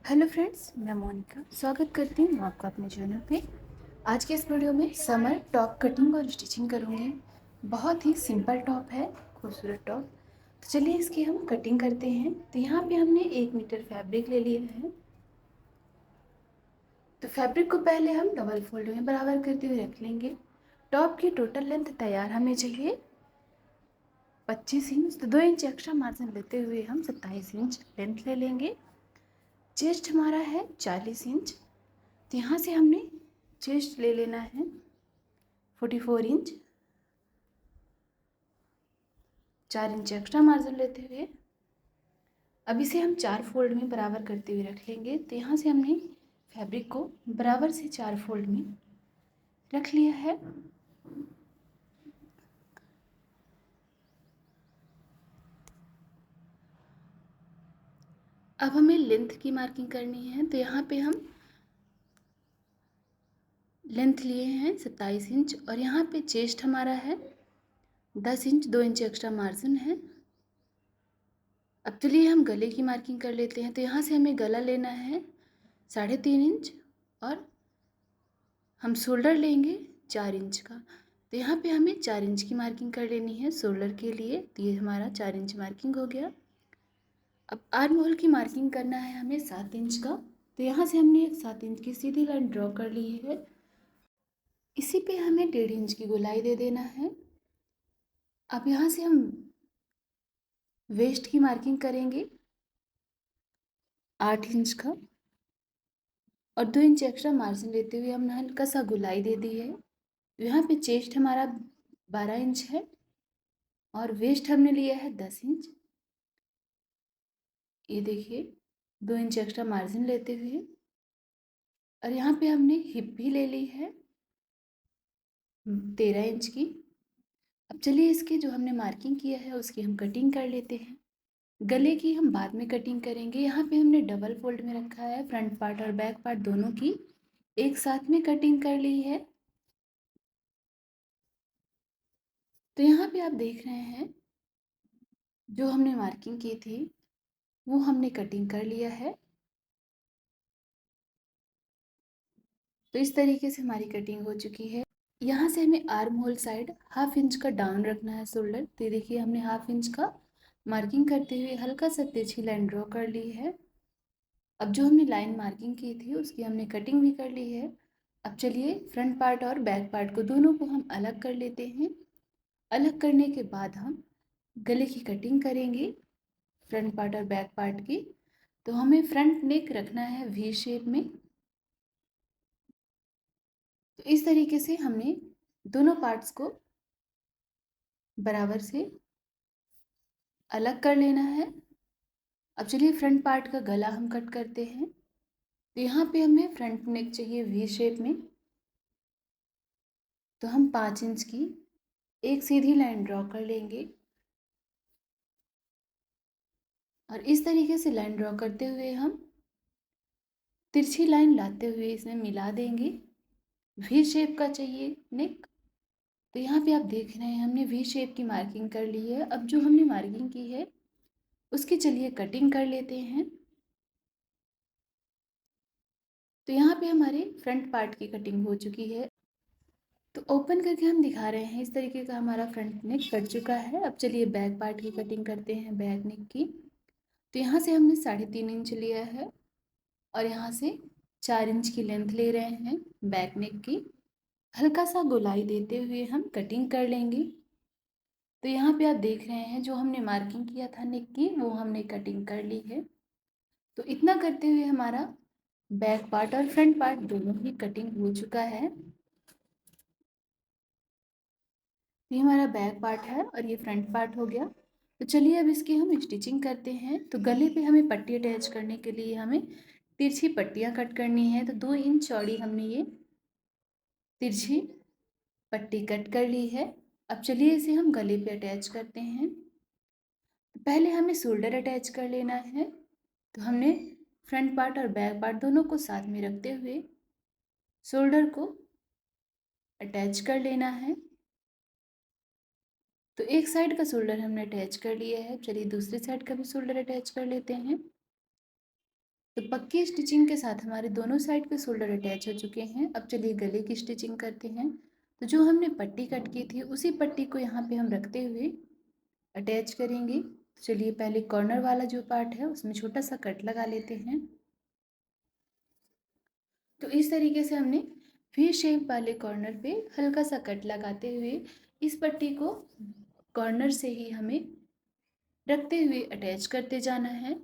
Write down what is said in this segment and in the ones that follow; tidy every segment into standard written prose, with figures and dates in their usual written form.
Hello friends, मैं मोनिका स्वागत करती हूँ आपका अपने चैनल पे। आज के इस वीडियो में समर टॉप कटिंग और स्टिचिंग करूँगी। बहुत ही सिंपल टॉप है, खूबसूरत टॉप। तो चलिए इसकी हम कटिंग करते हैं। तो यहाँ पे हमने 1 मीटर फैब्रिक ले लिया है। तो फैब्रिक को पहले हम डबल फोल्ड में बराबर करते हुए रख लेंगे। टॉप की टोटल लेंथ तैयार हमें चाहिए 25 इंच। तो 2 इंच एक्स्ट्रा मार्जिन लेते हुए हम 27 इंच लेंथ ले लेंगे। चेस्ट हमारा है 40 इंच। तो यहाँ से हमने चेस्ट ले लेना है 44 इंच। 4 इंच एक्स्ट्रा मार्जिन लेते हुए अब इसे हम 4 फोल्ड में बराबर करते हुए रख लेंगे। तो यहाँ से हमने फैब्रिक को बराबर से 4 फोल्ड में रख लिया है। अब हमें लेंथ की मार्किंग करनी है। तो यहाँ पे हम लेंथ लिए हैं 27 इंच और यहाँ पे चेस्ट हमारा है 10 इंच। 2 इंच एक्स्ट्रा मार्जिन है। अब चलिए हम गले की मार्किंग कर लेते हैं। तो यहाँ से हमें गला लेना है 3.5 इंच और हम शोल्डर लेंगे 4 इंच का। तो यहाँ पे हमें 4 इंच की मार्किंग कर लेनी है शोल्डर के लिए। तो ये हमारा 4 इंच मार्किंग हो गया। अब आर्म होल की मार्किंग करना है हमें 7 इंच का। तो यहाँ से हमने एक 7 इंच की सीधी लाइन ड्रॉ कर ली है। इसी पे हमें 1.5 इंच की गोलाई दे देना है। अब यहाँ से हम वेस्ट की मार्किंग करेंगे 8 इंच का और 2 इंच एक्स्ट्रा मार्जिन लेते हुए हमने हल्का सा गोलाई दे दी है। यहाँ पे चेस्ट हमारा 12 इंच है और वेस्ट हमने लिया है 10 इंच। ये देखिए 2 इंच एक्स्ट्रा मार्जिन लेते हुए और यहाँ पे हमने हिप भी ले ली है 13 इंच की। अब चलिए इसकी जो हमने मार्किंग किया है उसकी हम कटिंग कर लेते हैं। गले की हम बाद में कटिंग करेंगे। यहाँ पे हमने डबल फोल्ड में रखा है। फ्रंट पार्ट और बैक पार्ट दोनों की एक साथ में कटिंग कर ली है। तो यहाँ पे आप देख रहे हैं जो हमने मार्किंग की थी वो हमने कटिंग कर लिया है। तो इस तरीके से हमारी कटिंग हो चुकी है। यहाँ से हमें आर्म होल साइड 1/2 इंच का डाउन रखना है शोल्डर। तो देखिए हमने 1/2 इंच का मार्किंग करते हुए हल्का सा तिरछी लाइन ड्रॉ कर ली है। अब जो हमने लाइन मार्किंग की थी उसकी हमने कटिंग भी कर ली है। अब चलिए फ्रंट पार्ट और बैक पार्ट को दोनों को हम अलग कर लेते हैं। अलग करने के बाद हम गले की कटिंग करेंगे फ्रंट पार्ट और बैक पार्ट की। तो हमें फ्रंट नेक रखना है वी शेप में। तो इस तरीके से हमने दोनों पार्ट्स को बराबर से अलग कर लेना है। अब चलिए फ्रंट पार्ट का गला हम कट करते हैं। तो यहाँ पे हमें फ्रंट नेक चाहिए वी शेप में। तो हम 5 इंच की एक सीधी लाइन ड्रॉ कर लेंगे और इस तरीके से लाइन ड्रॉ करते हुए हम तिरछी लाइन लाते हुए इसमें मिला देंगे। वी शेप का चाहिए नेक। तो यहाँ पे आप देख रहे हैं हमने वी शेप की मार्किंग कर ली है। अब जो हमने मार्किंग की है उसकी चलिए कटिंग कर लेते हैं। तो यहाँ पे हमारे फ्रंट पार्ट की कटिंग हो चुकी है। तो ओपन करके हम दिखा रहे हैं इस तरीके का हमारा फ्रंट नेक कट चुका है। अब चलिए बैक पार्ट की कटिंग करते हैं बैक नेक की। तो यहाँ से हमने 3.5 इंच लिया है और यहाँ से 4 इंच की लेंथ ले रहे हैं बैक नेक की। हल्का सा गोलाई देते हुए हम कटिंग कर लेंगे। तो यहाँ पे आप देख रहे हैं जो हमने मार्किंग किया था नेक की वो हमने कटिंग कर ली है। तो इतना करते हुए हमारा बैक पार्ट और फ्रंट पार्ट दोनों ही कटिंग हो चुका है। ये हमारा बैक पार्ट है और ये फ्रंट पार्ट हो गया। तो चलिए अब इसकी हम स्टिचिंग करते हैं। तो गले पे हमें पट्टी अटैच करने के लिए हमें तिरछी पट्टियाँ कट करनी है। तो 2 इंच चौड़ी हमने ये तिरछी पट्टी कट कर ली है। अब चलिए इसे हम गले पे अटैच करते हैं। तो पहले हमें शोल्डर अटैच कर लेना है। तो हमने फ्रंट पार्ट और बैक पार्ट दोनों को साथ में रखते हुए शोल्डर को अटैच कर लेना है। तो एक साइड का शोल्डर हमने अटैच कर लिया है। चलिए दूसरी साइड का भी शोल्डर अटैच कर लेते हैं। तो पक्की स्टिचिंग के साथ हमारे दोनों साइड के शोल्डर अटैच हो चुके हैं। अब चलिए गले की स्टिचिंग करते हैं। तो जो हमने पट्टी कट की थी उसी पट्टी को यहाँ पे हम रखते हुए अटैच करेंगे। तो चलिए पहले कॉर्नर वाला जो पार्ट है उसमें छोटा सा कट लगा लेते हैं। तो इस तरीके से हमने वी शेप वाले कॉर्नर पे हल्का सा कट लगाते हुए इस पट्टी को कॉर्नर से ही हमें रखते हुए अटैच करते जाना है।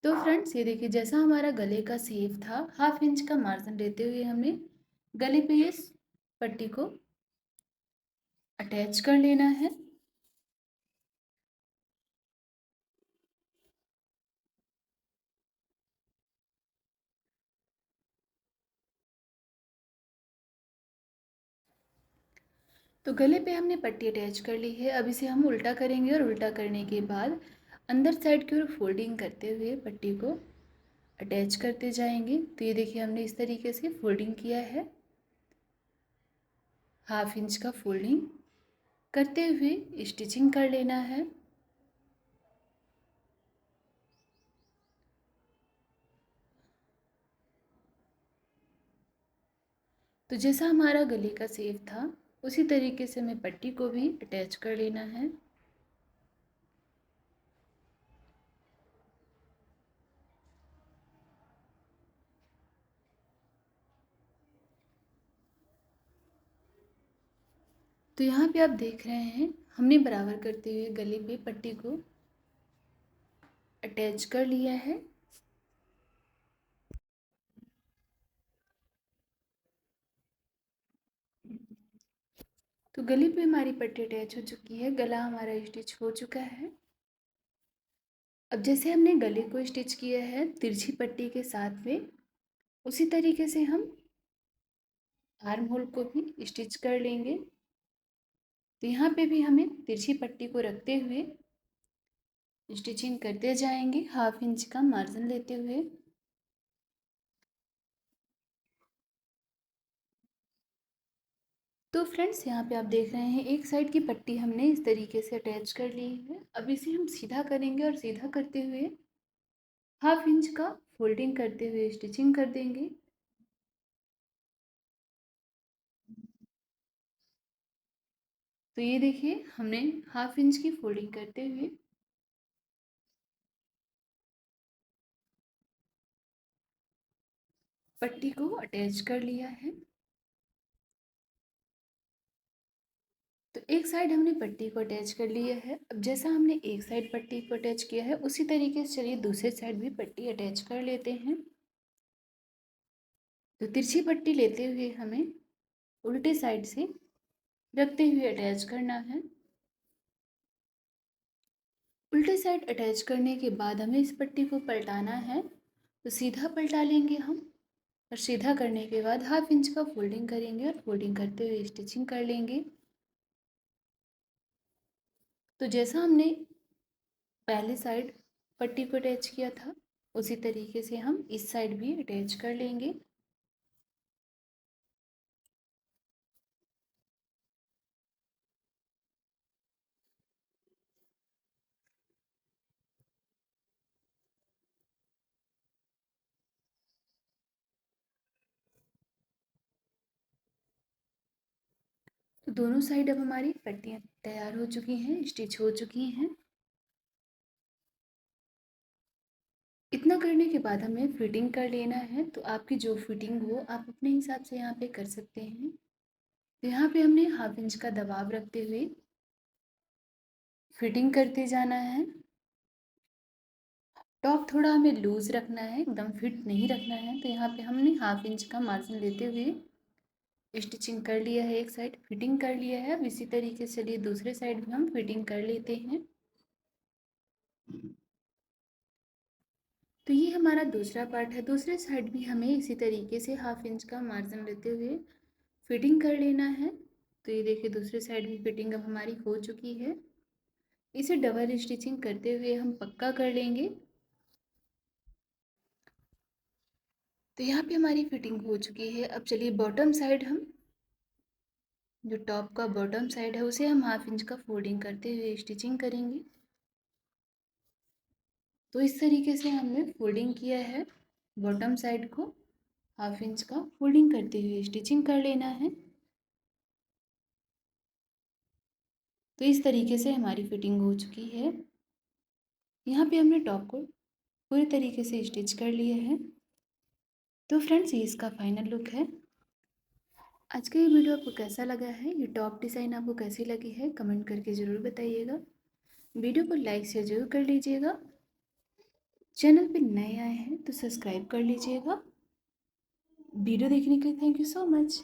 तो फ्रेंड्स ये देखिए, जैसा हमारा गले का शेप था, 1/2 इंच का मार्जिन लेते हुए हमने गले पे इस पट्टी को अटैच कर लेना है। तो गले पे हमने पट्टी अटैच कर ली है। अब इसे हम उल्टा करेंगे और उल्टा करने के बाद अंदर साइड की ओर फोल्डिंग करते हुए पट्टी को अटैच करते जाएंगे। तो ये देखिए, हमने इस तरीके से फोल्डिंग किया है। 1/2 इंच का फोल्डिंग करते हुए स्टिचिंग कर लेना है। तो जैसा हमारा गले का शेप था उसी तरीके से हमें पट्टी को भी अटैच कर लेना है। तो यहाँ पे आप देख रहे हैं, हमने बराबर करते हुए गले पे पट्टी को अटैच कर लिया है। तो गले पे हमारी पट्टी अटैच हो चुकी है, गला हमारा स्टिच हो चुका है। अब जैसे हमने गले को स्टिच किया है तिरछी पट्टी के साथ में, उसी तरीके से हम आर्म होल को भी स्टिच कर लेंगे। तो यहाँ पे भी हमें तिरछी पट्टी को रखते हुए स्टिचिंग करते जाएंगे, 1/2 इंच का मार्जिन लेते हुए। तो फ्रेंड्स यहाँ पे आप देख रहे हैं, एक साइड की पट्टी हमने इस तरीके से अटैच कर ली है। अब इसे हम सीधा करेंगे और सीधा करते हुए 1/2 इंच का फोल्डिंग करते हुए स्टिचिंग कर देंगे। तो ये देखिए, हमने 1/2 इंच की फोल्डिंग करते हुए पट्टी को अटैच कर लिया है। तो एक साइड हमने पट्टी को अटैच कर लिया है। अब जैसा हमने एक साइड पट्टी को अटैच किया है उसी तरीके से चलिए दूसरे साइड भी पट्टी अटैच कर लेते हैं। तो तिरछी पट्टी लेते हुए हमें उल्टे साइड से रखते हुए अटैच करना है। उल्टे साइड अटैच करने के बाद हमें इस पट्टी को पलटाना है। तो सीधा पलटा लेंगे हम, और सीधा करने के बाद 1/2 इंच का फोल्डिंग करेंगे और फोल्डिंग करते हुए स्टिचिंग कर लेंगे। तो जैसा हमने पहले साइड पट्टी को अटैच किया था उसी तरीके से हम इस साइड भी अटैच कर लेंगे। तो दोनों साइड अब हमारी पट्टियाँ तैयार हो चुकी हैं, स्टिच हो चुकी हैं। इतना करने के बाद हमें फिटिंग कर लेना है। तो आपकी जो फिटिंग हो आप अपने हिसाब से यहाँ पे कर सकते हैं। तो यहाँ पे हमने 1/2 इंच का दबाव रखते हुए फिटिंग करते जाना है। टॉप थोड़ा हमें लूज रखना है, एकदम फिट नहीं रखना है। तो यहाँ पे हमने 1/2 इंच का मार्जिन लेते हुए स्टिचिंग कर लिया है, एक साइड फिटिंग कर लिया है। अब इसी तरीके से चलिए दूसरे साइड भी हम फिटिंग कर लेते हैं। तो ये हमारा दूसरा पार्ट है। दूसरे साइड भी हमें इसी तरीके से 1/2 इंच का मार्जिन लेते हुए फिटिंग कर लेना है। तो ये देखिए, दूसरे साइड भी फिटिंग अब हमारी हो चुकी है। इसे डबल स्टिचिंग करते हुए हम पक्का कर लेंगे। तो यहाँ पे हमारी फिटिंग हो चुकी है। अब चलिए बॉटम साइड हम जो टॉप का बॉटम साइड है उसे हम 1/2 इंच का फोल्डिंग करते हुए स्टिचिंग करेंगे। तो इस तरीके से हमने फोल्डिंग किया है, बॉटम साइड को 1/2 इंच का फोल्डिंग करते हुए स्टिचिंग कर लेना है। तो इस तरीके से हमारी फिटिंग हो चुकी है। यहाँ पे हमने टॉप को पूरी तरीके से स्टिच कर लिया है। तो फ्रेंड्स, ये इसका फाइनल लुक है। आज का ये वीडियो आपको कैसा लगा है, ये टॉप डिज़ाइन आपको कैसी लगी है, कमेंट करके ज़रूर बताइएगा। वीडियो को लाइक शेयर ज़रूर कर लीजिएगा। चैनल पे नए आए हैं तो सब्सक्राइब कर लीजिएगा। वीडियो देखने के लिए थैंक यू सो मच।